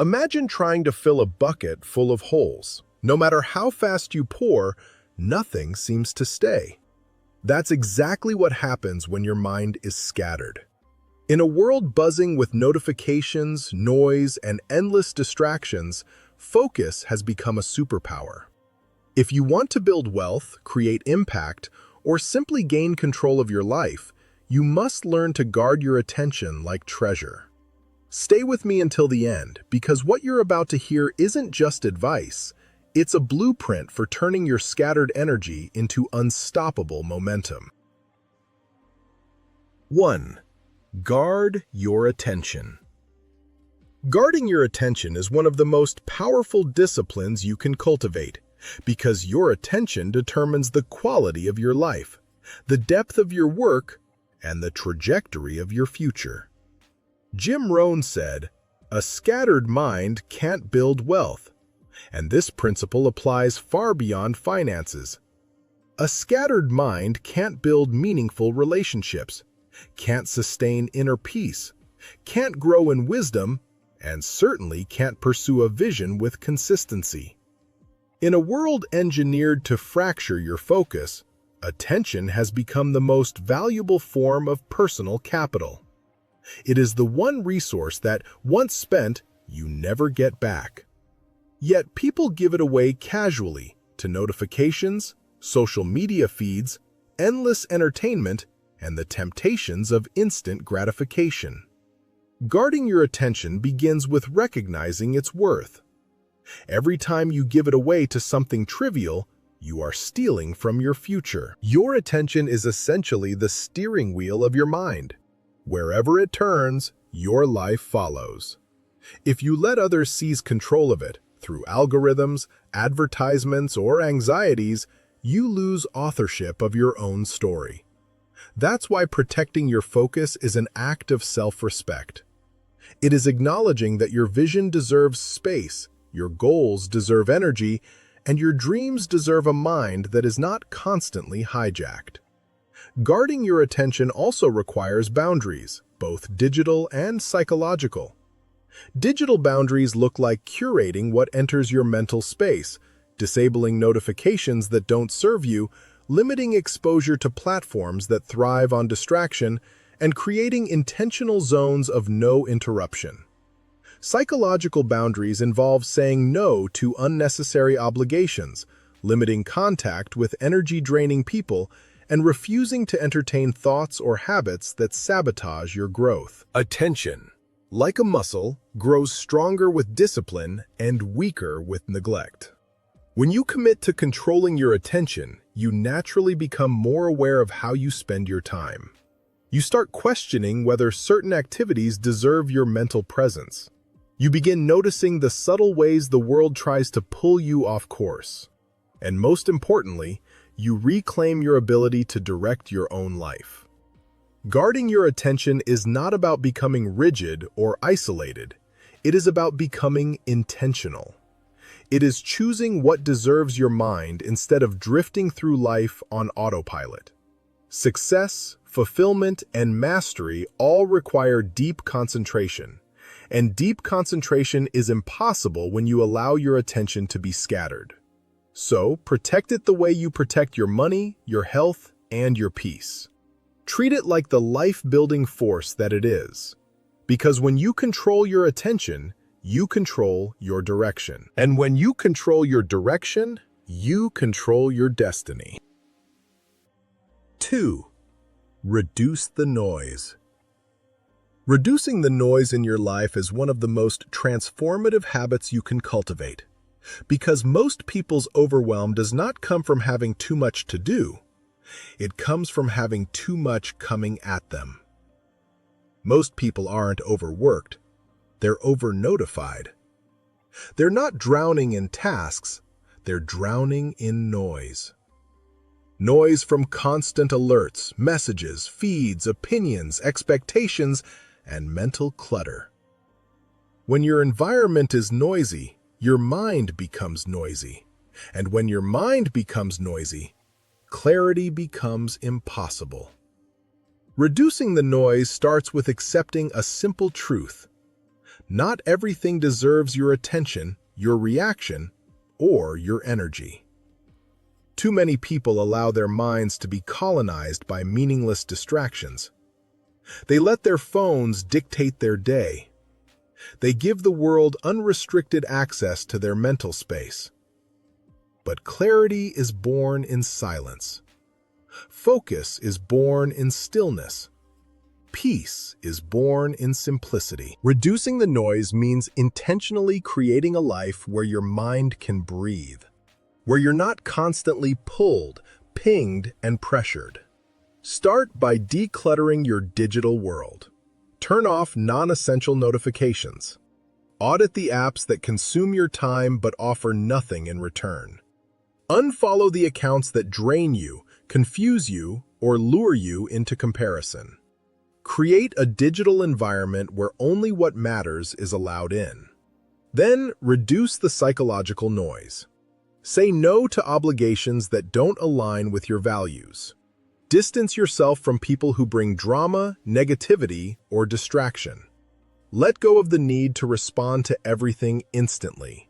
Imagine trying to fill a bucket full of holes. No matter how fast you pour, nothing seems to stay. That's exactly what happens when your mind is scattered. In a world buzzing with notifications, noise, and endless distractions, focus has become a superpower. If you want to build wealth, create impact, or simply gain control of your life, you must learn to guard your attention like treasure. Stay with me until the end, because what you're about to hear isn't just advice. It's a blueprint for turning your scattered energy into unstoppable momentum. 1. Guard your attention. Guarding your attention is one of the most powerful disciplines you can cultivate, because your attention determines the quality of your life, the depth of your work, and the trajectory of your future. Rohn said, "A scattered mind can't build wealth," and this principle applies far beyond finances. A scattered mind can't build meaningful relationships, can't sustain inner peace, can't grow in wisdom, and certainly can't pursue a vision with consistency. In a world engineered to fracture your focus, attention has become the most valuable form of personal capital. It is the one resource that, once spent, you never get back. Yet people give it away casually to notifications, social media feeds, endless entertainment, and the temptations of instant gratification. Guarding your attention begins with recognizing its worth. Every time you give it away to something trivial, you are stealing from your future. Your attention is essentially the steering wheel of your mind. Wherever it turns, your life follows. If you let others seize control of it, through algorithms, advertisements, or anxieties, you lose authorship of your own story. That's why protecting your focus is an act of self-respect. It is acknowledging that your vision deserves space, your goals deserve energy, and your dreams deserve a mind that is not constantly hijacked. Guarding your attention also requires boundaries, both digital and psychological. Digital boundaries look like curating what enters your mental space, disabling notifications that don't serve you, limiting exposure to platforms that thrive on distraction, and creating intentional zones of no interruption. Psychological boundaries involve saying no to unnecessary obligations, limiting contact with energy-draining people, and refusing to entertain thoughts or habits that sabotage your growth. Attention, like a muscle, grows stronger with discipline and weaker with neglect. When you commit to controlling your attention, you naturally become more aware of how you spend your time. You start questioning whether certain activities deserve your mental presence. You begin noticing the subtle ways the world tries to pull you off course. And most importantly, you reclaim your ability to direct your own life. Guarding your attention is not about becoming rigid or isolated. It is about becoming intentional. It is choosing what deserves your mind instead of drifting through life on autopilot. Success, fulfillment, and mastery all require deep concentration. And deep concentration is impossible when you allow your attention to be scattered. So, protect it the way you protect your money, your health, and your peace. Treat it like the life-building force that it is. Because when you control your attention, you control your direction. And when you control your direction, you control your destiny. 2. Reduce the noise. Reducing the noise in your life is one of the most transformative habits you can cultivate. Because most people's overwhelm does not come from having too much to do. It comes from having too much coming at them. Most people aren't overworked. They're over-notified. They're not drowning in tasks. They're drowning in noise. Noise from constant alerts, messages, feeds, opinions, expectations, and mental clutter. When your environment is noisy, your mind becomes noisy. And when your mind becomes noisy, clarity becomes impossible. Reducing the noise starts with accepting a simple truth. Not everything deserves your attention, your reaction, or your energy. Too many people allow their minds to be colonized by meaningless distractions. They let their phones dictate their day. They give the world unrestricted access to their mental space. But clarity is born in silence. Focus is born in stillness. Peace is born in simplicity. Reducing the noise means intentionally creating a life where your mind can breathe, where you're not constantly pulled, pinged, and pressured. Start by decluttering your digital world. Turn off non-essential notifications. Audit the apps that consume your time but offer nothing in return. Unfollow the accounts that drain you, confuse you, or lure you into comparison. Create a digital environment where only what matters is allowed in. Then reduce the psychological noise. Say no to obligations that don't align with your values. Distance yourself from people who bring drama, negativity, or distraction. Let go of the need to respond to everything instantly.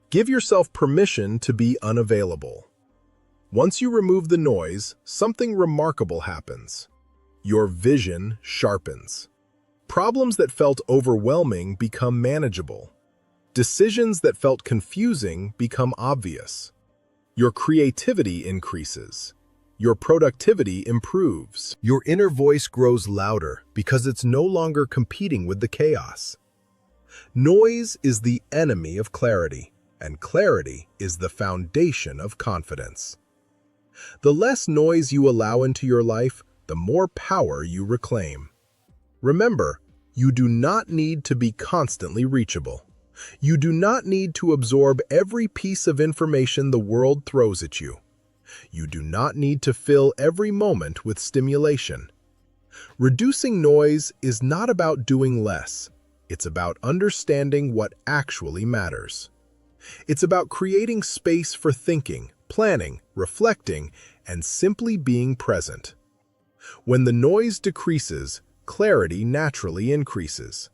Give yourself permission to be unavailable. Once you remove the noise, something remarkable happens. Your vision sharpens. Problems that felt overwhelming become manageable. Decisions that felt confusing become obvious. Your creativity increases. Your productivity improves. Your inner voice grows louder because it's no longer competing with the chaos. Noise is the enemy of clarity, and clarity is the foundation of confidence. The less noise you allow into your life, the more power you reclaim. Remember, you do not need to be constantly reachable. You do not need to absorb every piece of information the world throws at you. You do not need to fill every moment with stimulation. Reducing noise is not about doing less. It's about understanding what actually matters. It's about creating space for thinking, planning, reflecting, and simply being present. When the noise decreases, clarity naturally increases.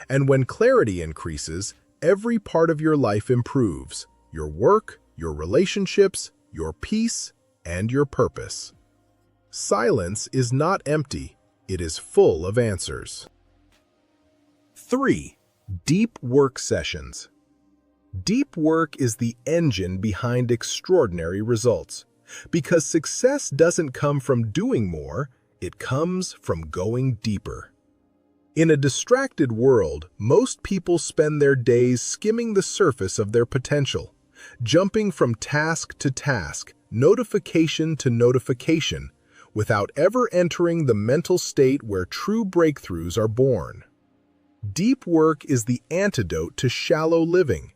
And when clarity increases, every part of your life improves: your work, your relationships, your peace, and your purpose. Silence is not empty, it is full of answers. 3. Deep work sessions. Deep work is the engine behind extraordinary results, because success doesn't come from doing more, it comes from going deeper. In a distracted world, most people spend their days skimming the surface of their potential, jumping from task to task, notification to notification, without ever entering the mental state where true breakthroughs are born. Deep work is the antidote to shallow living.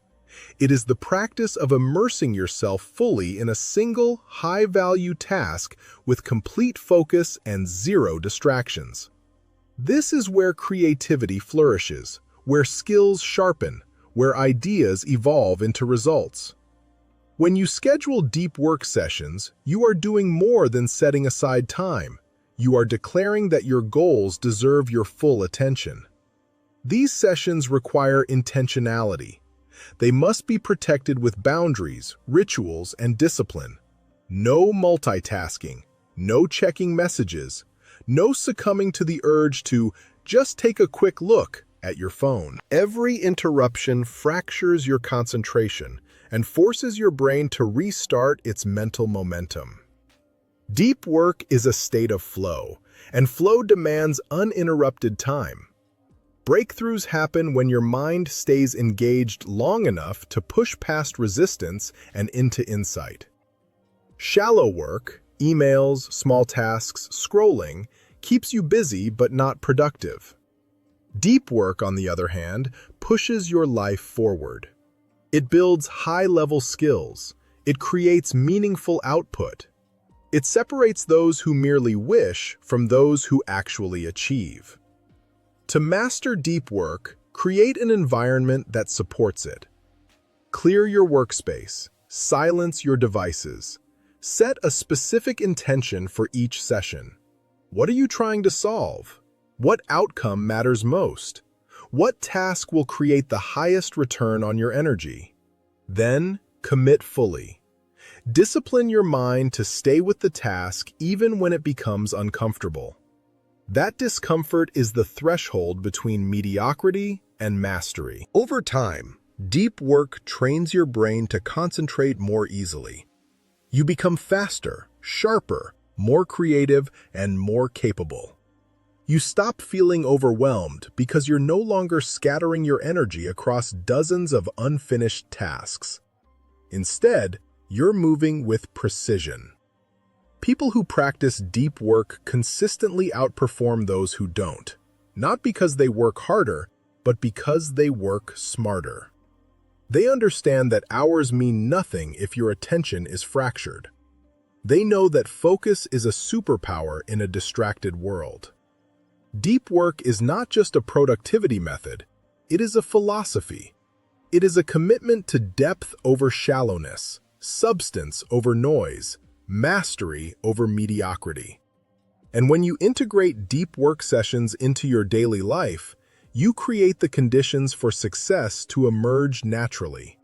It is the practice of immersing yourself fully in a single, high-value task with complete focus and zero distractions. This is where creativity flourishes, where skills sharpen, where ideas evolve into results. When you schedule deep work sessions, you are doing more than setting aside time. You are declaring that your goals deserve your full attention. These sessions require intentionality. They must be protected with boundaries, rituals, and discipline. No multitasking, no checking messages, no succumbing to the urge to just take a quick look at your phone. Every interruption fractures your concentration and forces your brain to restart its mental momentum. Deep work is a state of flow, and flow demands uninterrupted time. Breakthroughs happen when your mind stays engaged long enough to push past resistance and into insight. Shallow work, emails, small tasks, scrolling, keeps you busy but not productive. Deep work, on the other hand, pushes your life forward. It builds high-level skills. It creates meaningful output. It separates those who merely wish from those who actually achieve. To master deep work, create an environment that supports it. Clear your workspace, silence your devices, set a specific intention for each session. What are you trying to solve? What outcome matters most? What task will create the highest return on your energy? Then, commit fully. Discipline your mind to stay with the task even when it becomes uncomfortable. That discomfort is the threshold between mediocrity and mastery. Over time, deep work trains your brain to concentrate more easily. You become faster, sharper, more creative, and more capable. You stop feeling overwhelmed because you're no longer scattering your energy across dozens of unfinished tasks. Instead, you're moving with precision. People who practice deep work consistently outperform those who don't, not because they work harder, but because they work smarter. They understand that hours mean nothing if your attention is fractured. They know that focus is a superpower in a distracted world. Deep work is not just a productivity method, it is a philosophy. It is a commitment to depth over shallowness, substance over noise, mastery over mediocrity. And when you integrate deep work sessions into your daily life, you create the conditions for success to emerge naturally.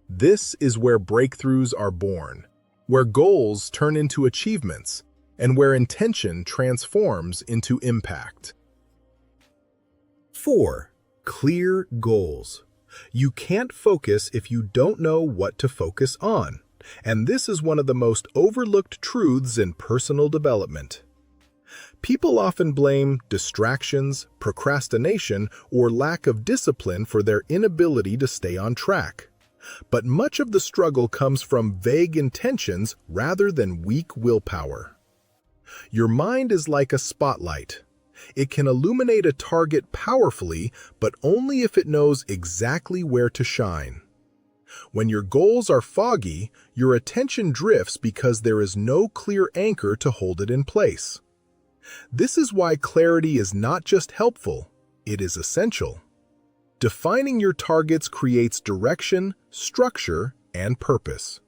This is where breakthroughs are born, where goals turn into achievements, and where intention transforms into impact. 4. Clear goals. You can't focus if you don't know what to focus on. And this is one of the most overlooked truths in personal development. People often blame distractions, procrastination, or lack of discipline for their inability to stay on track. But much of the struggle comes from vague intentions rather than weak willpower. Your mind is like a spotlight. It can illuminate a target powerfully, but only if it knows exactly where to shine. When your goals are foggy, your attention drifts because there is no clear anchor to hold it in place. This is why clarity is not just helpful, it is essential. Defining your targets creates direction, structure, and purpose.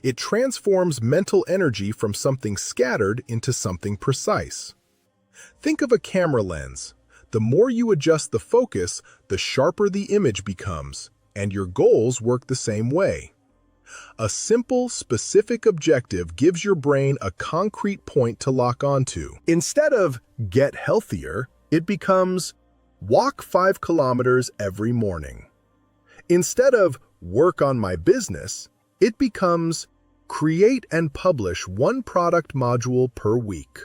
It transforms mental energy from something scattered into something precise. Think of a camera lens. The more you adjust the focus, the sharper the image becomes. And your goals work the same way. A simple, specific objective gives your brain a concrete point to lock onto. Instead of get healthier, it becomes walk 5 kilometers every morning. Instead of work on my business, it becomes create and publish 1 product module per week.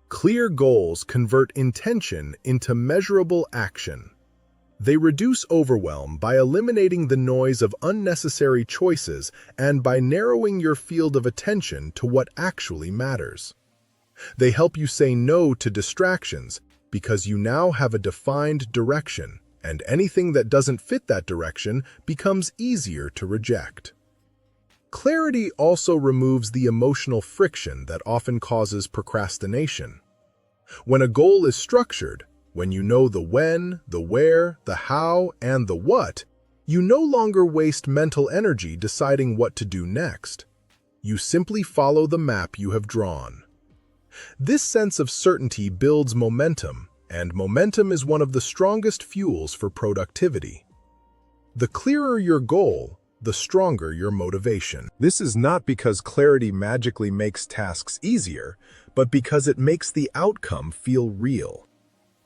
Clear goals convert intention into measurable action. They reduce overwhelm by eliminating the noise of unnecessary choices and by narrowing your field of attention to what actually matters. They help you say no to distractions because you now have a defined direction, and anything that doesn't fit that direction becomes easier to reject. Clarity also removes the emotional friction that often causes procrastination. When a goal is structured, when you know the when, the where, the how, and the what, you no longer waste mental energy deciding what to do next. You simply follow the map you have drawn. This sense of certainty builds momentum, and momentum is one of the strongest fuels for productivity. The clearer your goal, the stronger your motivation. This is not because clarity magically makes tasks easier, but because it makes the outcome feel real.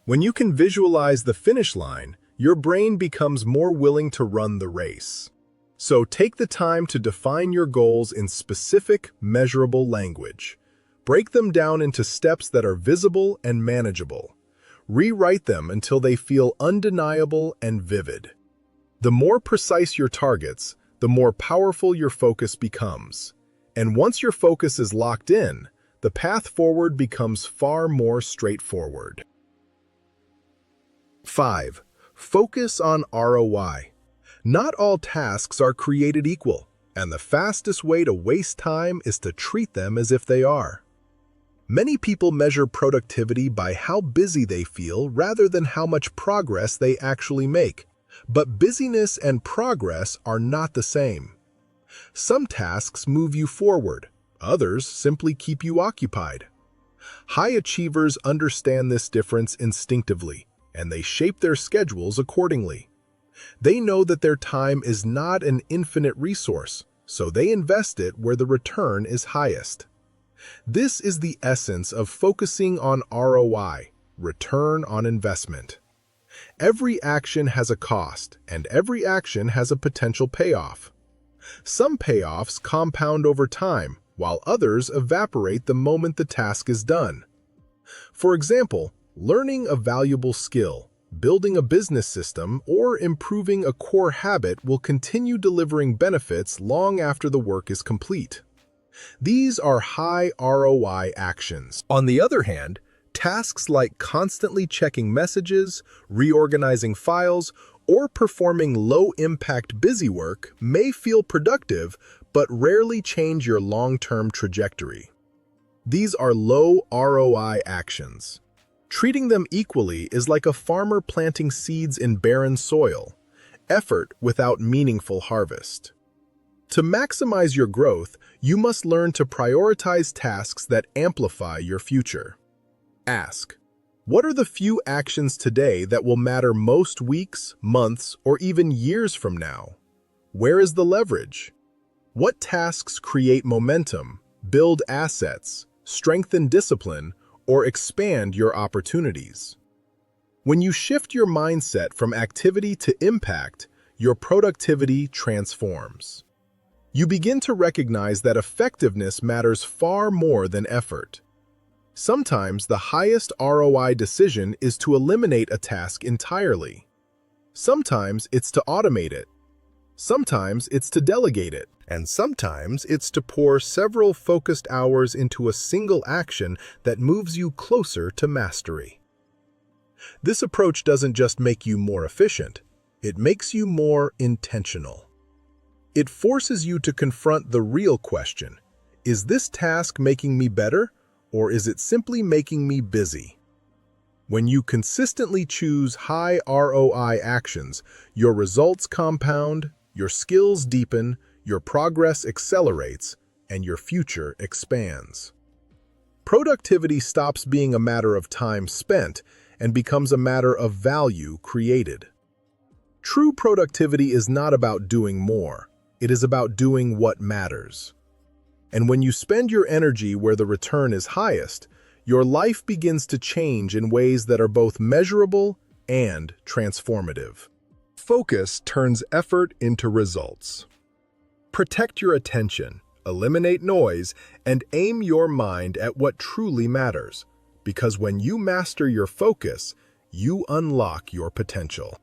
When you can visualize the finish line, your brain becomes more willing to run the race. So take the time to define your goals in specific, measurable language. Break them down into steps that are visible and manageable. Rewrite them until they feel undeniable and vivid. The more precise your targets, the more powerful your focus becomes. And once your focus is locked in, the path forward becomes far more straightforward. 5. Focus on ROI. Not all tasks are created equal, and the fastest way to waste time is to treat them as if they are. Many people measure productivity by how busy they feel rather than how much progress they actually make. But busyness and progress are not the same. Some tasks move you forward, others simply keep you occupied. High achievers understand this difference instinctively. and they shape their schedules accordingly. They know that their time is not an infinite resource, so they invest it where the return is highest. This is the essence of focusing on ROI, return on investment. Every action has a cost, and every action has a potential payoff. Some payoffs compound over time, while others evaporate the moment the task is done. For example, learning a valuable skill, building a business system, or improving a core habit will continue delivering benefits long after the work is complete. These are high ROI actions. On the other hand, tasks like constantly checking messages, reorganizing files, or performing low-impact busy work may feel productive but rarely change your long-term trajectory. These are low ROI actions. Treating them equally is like a farmer planting seeds in barren soil, effort without meaningful harvest. To maximize your growth, you must learn to prioritize tasks that amplify your future. Ask, what are the few actions today that will matter most weeks, months, or even years from now? Where is the leverage? What tasks create momentum, build assets, strengthen discipline, or expand your opportunities? When you shift your mindset from activity to impact, your productivity transforms. You begin to recognize that effectiveness matters far more than effort. Sometimes the highest ROI decision is to eliminate a task entirely. Sometimes it's to automate it. Sometimes it's to delegate it. And sometimes it's to pour several focused hours into a single action that moves you closer to mastery. This approach doesn't just make you more efficient, it makes you more intentional. It forces you to confront the real question: is this task making me better, or is it simply making me busy? When you consistently choose high ROI actions, your results compound, your skills deepen, your progress accelerates, and your future expands. Productivity stops being a matter of time spent and becomes a matter of value created. True productivity is not about doing more. It is about doing what matters. And when you spend your energy where the return is highest, your life begins to change in ways that are both measurable and transformative. Focus turns effort into results. Protect your attention, eliminate noise, and aim your mind at what truly matters. Because when you master your focus, you unlock your potential.